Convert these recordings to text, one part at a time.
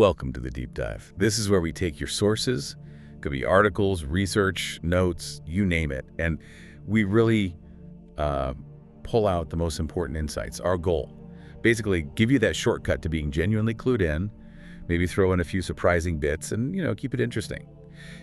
Welcome to the Deep Dive. This is where we take your sources, could be articles, research, notes, you name it, and we really pull out the most important insights. Our goal, basically give you that shortcut to being genuinely clued in, maybe throw in a few surprising bits and, keep it interesting.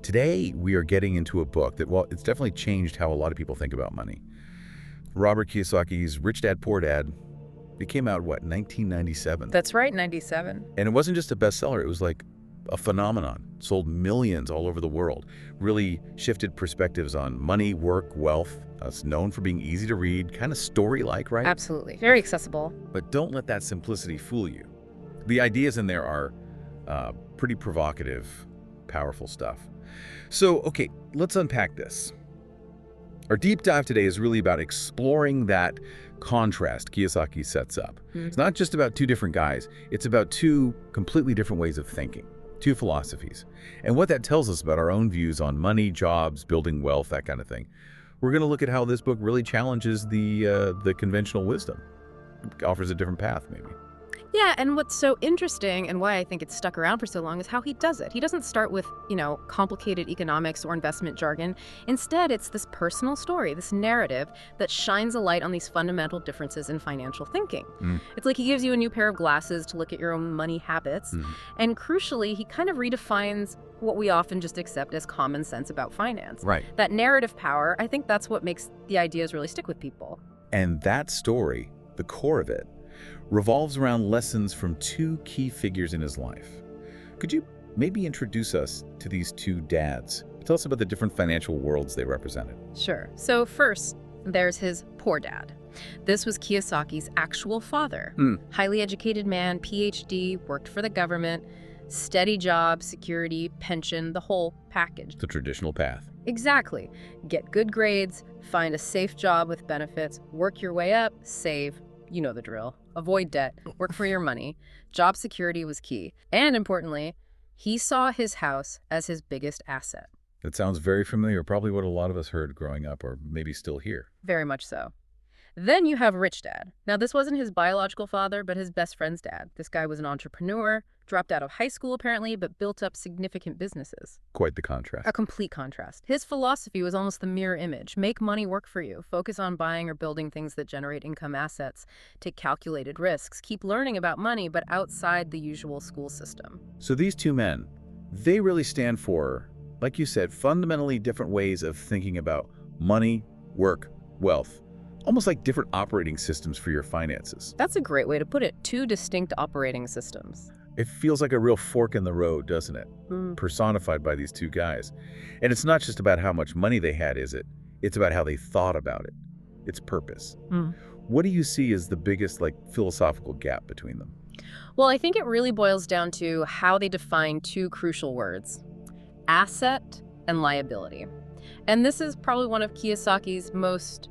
Today, we are getting into a book that, well, it's definitely changed how a lot of people think about money. Robert Kiyosaki's Rich Dad, Poor Dad. It came out, 1997? That's right, 97. And it wasn't just a bestseller, it was like a phenomenon. Sold millions all over the world. Really shifted perspectives on money, work, wealth. It's known for being easy to read, kind of story-like, right? Absolutely. Very accessible. But don't let that simplicity fool you. The ideas in there are pretty provocative, powerful stuff. So, okay, let's unpack this. Our deep dive today is really about exploring that contrast Kiyosaki sets up. It's not just about two different guys. It's about two completely different ways of thinking, two philosophies, and what that tells us about our own views on money, jobs, building wealth, that kind of thing. We're going to look at how this book really challenges the conventional wisdom. It offers a different path, maybe. Yeah, and what's so interesting and why I think it's stuck around for so long is how he does it. He doesn't start with, complicated economics or investment jargon. Instead, it's this personal story, this narrative that shines a light on these fundamental differences in financial thinking. It's like he gives you a new pair of glasses to look at your own money habits. And crucially, he kind of redefines what we often just accept as common sense about finance. Right. That narrative power, I think that's what makes the ideas really stick with people. And that story, the core of it, revolves around lessons from two key figures in his life. Could you maybe introduce us to these two dads? Tell us about the different financial worlds they represented. Sure. So first, there's his poor dad. This was Kiyosaki's actual father. Highly educated man, PhD, worked for the government, steady job, security, pension, the whole package. The traditional path. Exactly. Get good grades, find a safe job with benefits, work your way up, save. You know the drill. Avoid debt, work for your money. Job security was key. And importantly, he saw his house as his biggest asset. That sounds very familiar, probably what a lot of us heard growing up, or maybe still hear. Very much so. Then you have Rich Dad. Now, this wasn't his biological father, but his best friend's dad. This guy was an entrepreneur, dropped out of high school apparently, but built up significant businesses. Quite the contrast. A complete contrast. His philosophy was almost the mirror image. Make money work for you. Focus on buying or building things that generate income assets. Take calculated risks. Keep learning about money, but outside the usual school system. So these two men, they really stand for, like you said, fundamentally different ways of thinking about money, work, wealth. Almost like different operating systems for your finances. That's a great way to put it. Two distinct operating systems. It feels like a real fork in the road, doesn't it? Personified by these two guys. And it's not just about how much money they had, is it? It's about how they thought about it. Its purpose. What do you see as the biggest, philosophical gap between them? Well, I think it really boils down to how they define two crucial words: asset and liability. And this is probably one of Kiyosaki's most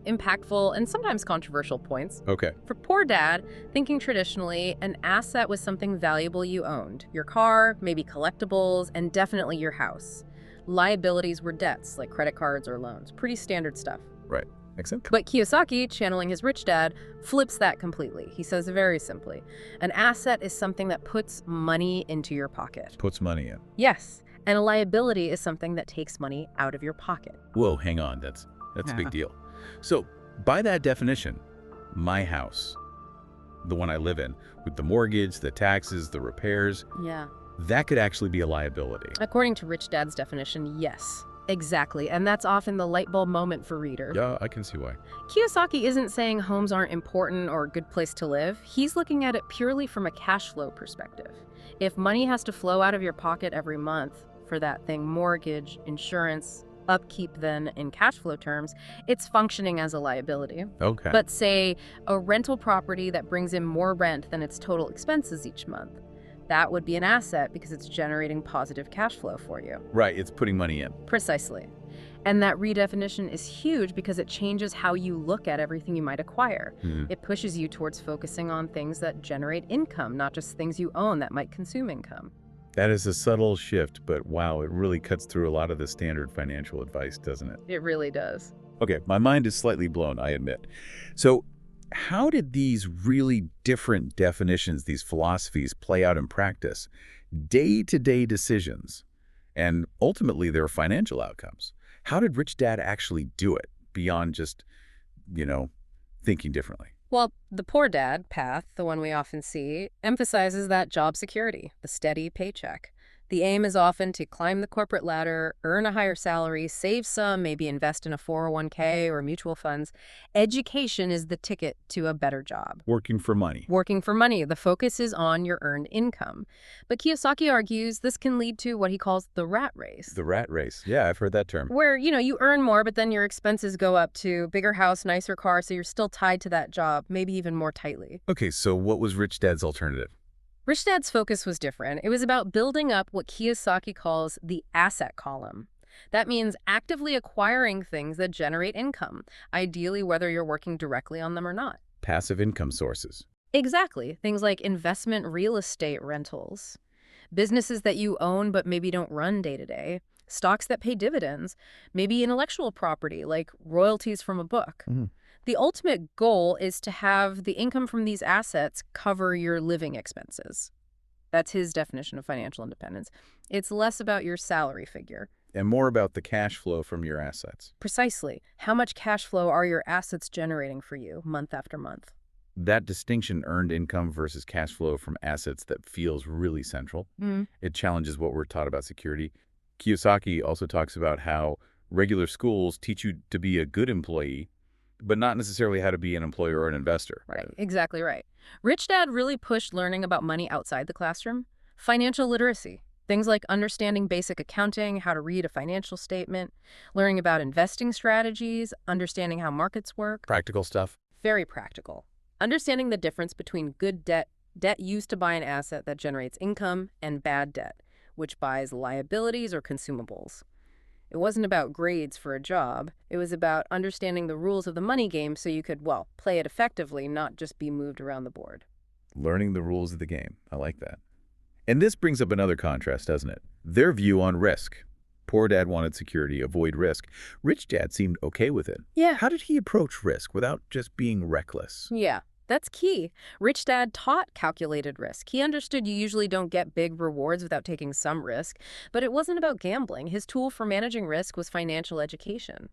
impactful and sometimes controversial points. Okay. For poor dad, thinking traditionally, an asset was something valuable you owned. Your car, maybe collectibles, and definitely your house. Liabilities were debts, like credit cards or loans. Pretty standard stuff. Right. Makes sense. But Kiyosaki, channeling his rich dad, flips that completely. He says very simply, an asset is something that puts money into your pocket. Puts money in. Yes. And a liability is something that takes money out of your pocket. Whoa, hang on. That's a big deal. So, by that definition, my house, the one I live in, with the mortgage, the taxes, the repairs, that could actually be a liability. According to Rich Dad's definition, yes, exactly. And that's often the light bulb moment for readers. Yeah, I can see why. Kiyosaki isn't saying homes aren't important or a good place to live. He's looking at it purely from a cash flow perspective. If money has to flow out of your pocket every month for that thing, mortgage, insurance, upkeep, then in cash flow terms, it's functioning as a liability. Okay. But say a rental property that brings in more rent than its total expenses each month, that would be an asset because it's generating positive cash flow for you. Right, it's putting money in. Precisely. And that redefinition is huge because it changes how you look at everything you might acquire. It pushes you towards focusing on things that generate income, not just things you own that might consume income. That is a subtle shift, but wow, it really cuts through a lot of the standard financial advice, doesn't it? It really does. Okay, my mind is slightly blown, I admit. So, how did these really different definitions, these philosophies, play out in practice? Day-to-day decisions, and ultimately their financial outcomes. How did Rich Dad actually do it beyond just, you know, thinking differently? Well, the poor dad path, the one we often see, emphasizes that job security, the steady paycheck. The aim is often to climb the corporate ladder, earn a higher salary, save some, maybe invest in a 401k or mutual funds. Education is the ticket to a better job. Working for money. Working for money, the focus is on your earned income. But Kiyosaki argues this can lead to what he calls the rat race. The rat race. Yeah, I've heard that term. Where, you earn more, but then your expenses go up to bigger house, nicer car, so you're still tied to that job, maybe even more tightly. Okay, so what was Rich Dad's alternative? Rich Dad's focus was different. It was about building up what Kiyosaki calls the asset column. That means actively acquiring things that generate income, ideally whether you're working directly on them or not. Passive income sources. Exactly. Things like investment real estate rentals, businesses that you own but maybe don't run day to day, stocks that pay dividends, maybe intellectual property like royalties from a book. The ultimate goal is to have the income from these assets cover your living expenses. That's his definition of financial independence. It's less about your salary figure. And more about the cash flow from your assets. Precisely. How much cash flow are your assets generating for you month after month? That distinction, earned income versus cash flow from assets, that feels really central. It challenges what we're taught about security. Kiyosaki also talks about how regular schools teach you to be a good employee, but not necessarily how to be an employer or an investor. Right, exactly right. Rich Dad really pushed learning about money outside the classroom. Financial literacy, things like understanding basic accounting, how to read a financial statement, learning about investing strategies, understanding how markets work. Practical stuff. Very practical. Understanding the difference between good debt used to buy an asset that generates income, and bad debt, which buys liabilities or consumables. It wasn't about grades for a job. It was about understanding the rules of the money game so you could, well, play it effectively, not just be moved around the board. Learning the rules of the game. I like that. And this brings up another contrast, doesn't it? Their view on risk. Poor dad wanted security, avoid risk. Rich dad seemed okay with it. Yeah. How did he approach risk without just being reckless? Yeah. That's key. Rich Dad taught calculated risk. He understood you usually don't get big rewards without taking some risk, but it wasn't about gambling. His tool for managing risk was financial education.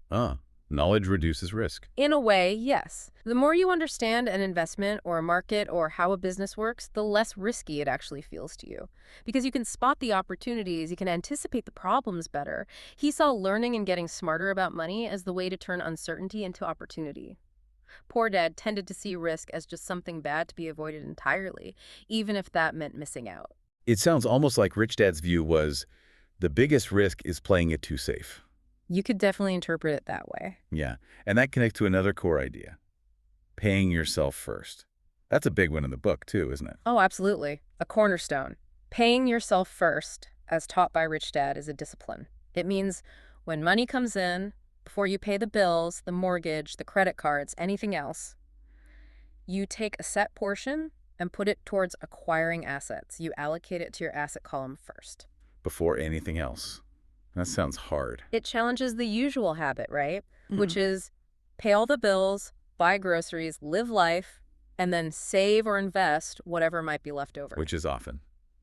Knowledge reduces risk. In a way, yes. The more you understand an investment or a market or how a business works, the less risky it actually feels to you. Because you can spot the opportunities, you can anticipate the problems better. He saw learning and getting smarter about money as the way to turn uncertainty into opportunity. Poor Dad tended to see risk as just something bad to be avoided entirely, even if that meant missing out. It sounds almost like Rich Dad's view was the biggest risk is playing it too safe. You could definitely interpret it that way. Yeah, and that connects to another core idea, paying yourself first. That's a big one in the book too, isn't it? Oh, absolutely. A cornerstone. Paying yourself first, as taught by Rich Dad, is a discipline. It means when money comes in, before you pay the bills, the mortgage, the credit cards, anything else, you take a set portion and put it towards acquiring assets. You allocate it to your asset column first. Before anything else. That sounds hard. It challenges the usual habit, right? Which is pay all the bills, buy groceries, live life, and then save or invest whatever might be left over. Which is often.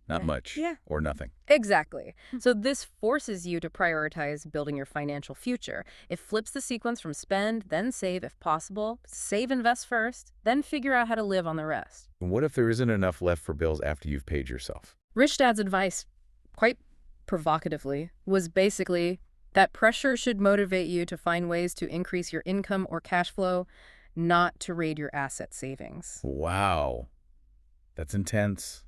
Not much. Yeah. Or nothing. Exactly. So this forces you to prioritize building your financial future. It flips the sequence from spend, then save if possible. Save, invest first, then figure out how to live on the rest. And what if there isn't enough left for bills after you've paid yourself? Rich Dad's advice, quite provocatively, was basically that pressure should motivate you to find ways to increase your income or cash flow, not to raid your asset savings. Wow. That's intense.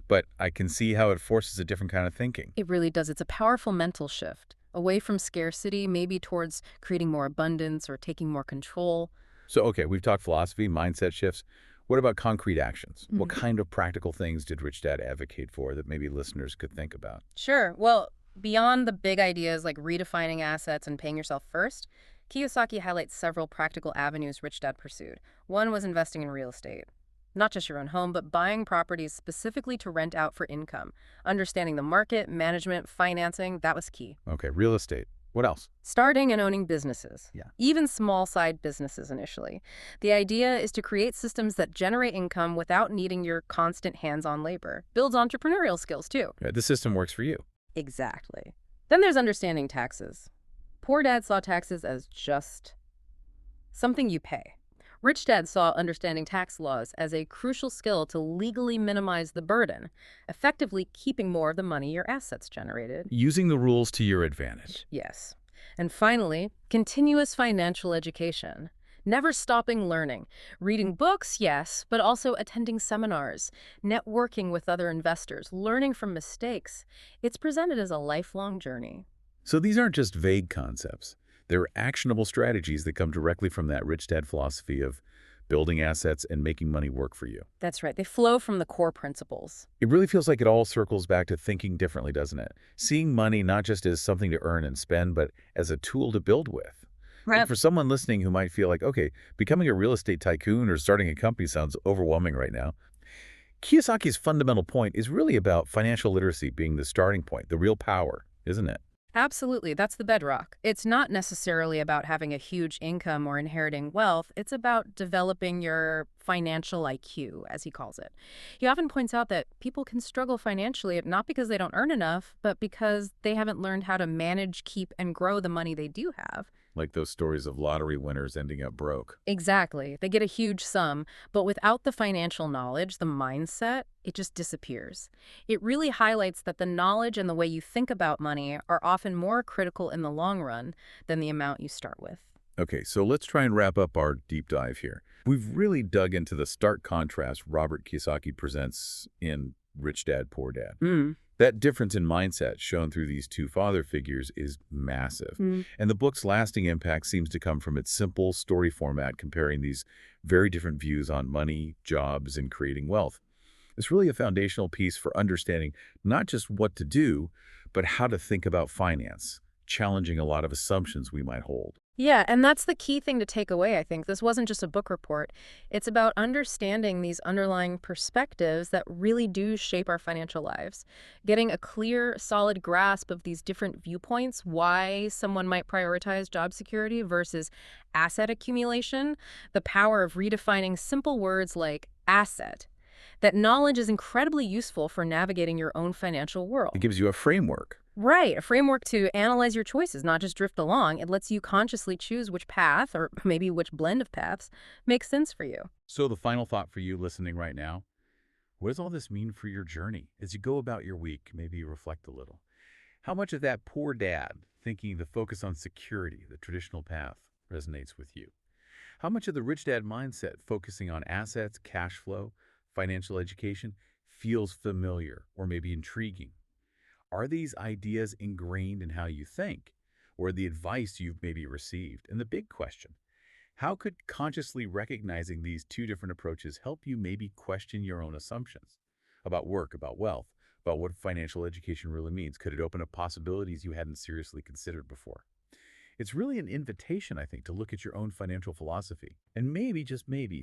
But I can see how it forces a different kind of thinking. It really does. It's a powerful mental shift, away from scarcity, maybe towards creating more abundance or taking more control. So, okay, we've talked philosophy, mindset shifts. What about concrete actions? What kind of practical things did Rich Dad advocate for that maybe listeners could think about? Sure. Well, beyond the big ideas like redefining assets and paying yourself first, Kiyosaki highlights several practical avenues Rich Dad pursued. One was investing in real estate. Not just your own home, but buying properties specifically to rent out for income. Understanding the market, management, financing, that was key. Okay, real estate. What else? Starting and owning businesses, Yeah. even small side businesses initially. The idea is to create systems that generate income without needing your constant hands-on labor. Builds entrepreneurial skills too. The system works for you. Exactly. Then there's understanding taxes. Poor Dad saw taxes as just something you pay. Rich Dad saw understanding tax laws as a crucial skill to legally minimize the burden, effectively keeping more of the money your assets generated. Using the rules to your advantage. Yes. And finally, continuous financial education. Never stopping learning. Reading books, yes, but also attending seminars, networking with other investors, learning from mistakes. It's presented as a lifelong journey. So these aren't just vague concepts. They're actionable strategies that come directly from that rich dad philosophy of building assets and making money work for you. That's right. They flow from the core principles. It really feels like it all circles back to thinking differently, doesn't it? Seeing money not just as something to earn and spend, but as a tool to build with. And for someone listening who might feel like, okay, becoming a real estate tycoon or starting a company sounds overwhelming right now, Kiyosaki's fundamental point is really about financial literacy being the starting point, the real power, isn't it? Absolutely. That's the bedrock. It's not necessarily about having a huge income or inheriting wealth. It's about developing your financial IQ, as he calls it. He often points out that people can struggle financially not because they don't earn enough, but because they haven't learned how to manage, keep, and grow the money they do have. Like those stories of lottery winners ending up broke. Exactly. They get a huge sum, but without the financial knowledge, the mindset, it just disappears. It really highlights that the knowledge and the way you think about money are often more critical in the long run than the amount you start with. Okay, so let's try and wrap up our deep dive here. We've really dug into the stark contrast Robert Kiyosaki presents in Rich Dad, Poor Dad. That difference in mindset shown through these two father figures is massive. And the book's lasting impact seems to come from its simple story format comparing these very different views on money, jobs, and creating wealth. It's really a foundational piece for understanding not just what to do, but how to think about finance, challenging a lot of assumptions we might hold. Yeah, and that's the key thing to take away, I think. This wasn't just a book report. It's about understanding these underlying perspectives that really do shape our financial lives. Getting a clear, solid grasp of these different viewpoints, why someone might prioritize job security versus asset accumulation, the power of redefining simple words like asset. That knowledge is incredibly useful for navigating your own financial world. It gives you a framework. Right, a framework to analyze your choices, not just drift along. It lets you consciously choose which path, or maybe which blend of paths, makes sense for you. So the final thought for you listening right now, what does all this mean for your journey? As you go about your week, maybe you reflect a little. How much of that poor dad, thinking the focus on security, the traditional path, resonates with you? How much of the rich dad mindset, focusing on assets, cash flow, financial education, feels familiar or maybe intriguing? Are these ideas ingrained in how you think or the advice you've maybe received? And the big question, how could consciously recognizing these two different approaches help you maybe question your own assumptions about work, about wealth, about what financial education really means? Could it open up possibilities you hadn't seriously considered before? It's really an invitation, I think, to look at your own financial philosophy and maybe, just maybe,